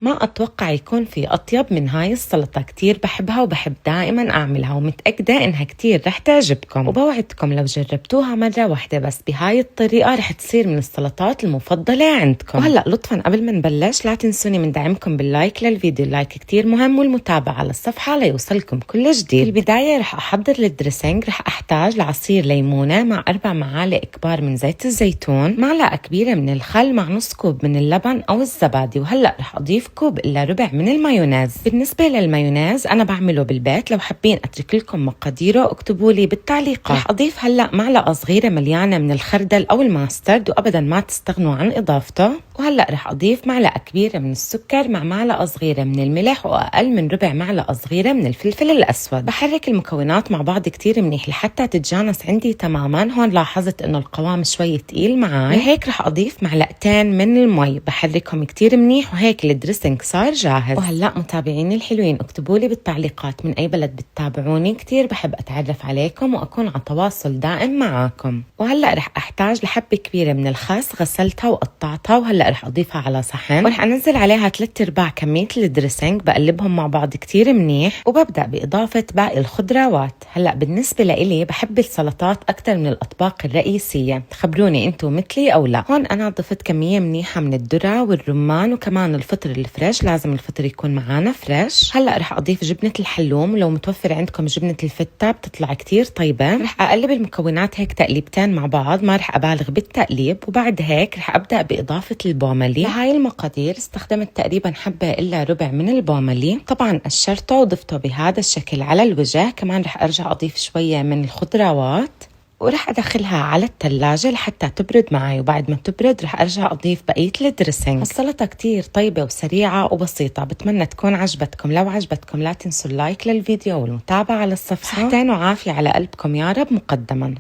ما أتوقع يكون في أطيب من هاي السلطة، كتير بحبها وبحب دائما أعملها ومتأكدة إنها كتير رح تعجبكم، وبوعدكم لو جربتوها مرة واحدة بس بهاي الطريقة رح تصير من السلطات المفضلة عندكم. وهلأ لطفا قبل ما نبلش لا تنسوني من دعمكم باللايك للفيديو، اللايك كتير مهم، والمتابعة على الصفحة ليوصلكم كل جديد. في البداية رح أحضر الدريسنج. رح أحتاج لعصير ليمونة مع 4 معالق كبار من زيت الزيتون، معلقة كبيرة من الخل مع نص كوب من اللبن أو الزبادي، وهلأ رح أضيف كوب إلا ربع من المايونيز. بالنسبة للمايونيز أنا بعمله بالبيت، لو حابين أترك لكم مقاديره اكتبوا لي بالتعليقات. رح أضيف هلأ معلقة صغيرة مليانة من الخردل أو الماسترد، وأبدا ما تستغنوا عن إضافته. وهلأ رح أضيف معلقة كبيرة من السكر مع معلقة صغيرة من الملح وأقل من ربع معلقة صغيرة من الفلفل الأسود. بحرك المكونات مع بعض كتير منيح لحتى تتجانس عندي تماما. هون لاحظت إنه القوام شوي تقيل معي، لهيك رح أضيف معلقتين من المي، بحركهم كتير منيح، وهيك الدريسنج صار جاهز. وهلأ متابعيني الحلوين اكتبوا لي بالتعليقات من أي بلد بتتابعوني، كتير بحب أتعرف عليكم وأكون على تواصل دائم معاكم. وهلأ رح أحتاج لحبة كبيرة من الخس، غسلتها وقطعتها، وهلأ رح أضيفها على صحن ورح أنزل عليها 3/4 كمية الدريسنج، بقلبهم مع بعض كتير منيح، وببدأ بإضافة باقي الخضروات. هلأ بالنسبة لإلي بحب السلطات أكتر من الأطباق الرئيسية، خبروني أنتوا مثلي أو لا. هون أنا ضفت كمية منيحة من الذرة والرمان وكمان الفطر الفريش، لازم الفطر يكون معانا فريش. هلأ رح أضيف جبنة الحلوم، ولو متوفر عندكم جبنة الفتة بتطلع كتير طيبة. رح أقلب المكونات هيك تقليبتين مع بعض، ما رح أبالغ بالتقليب، وبعد هيك رح أبدأ بإضافة البوملي. لهاي المقادير استخدمت تقريبا حبة إلا ربع من البوملي، طبعا قشرته وضفته بهذا الشكل على الوجه. كمان رح أرجع أضيف شوية من الخضروات ورح أدخلها على الثلاجة لحتى تبرد معي، وبعد ما تبرد رح أرجع أضيف بقية الدريسنج. السلطة كتير طيبة وسريعة وبسيطة، بتمنى تكون عجبتكم. لو عجبتكم لا تنسوا اللايك للفيديو والمتابعة على الصفحة. صحتين وعافية على قلبكم يا رب مقدما.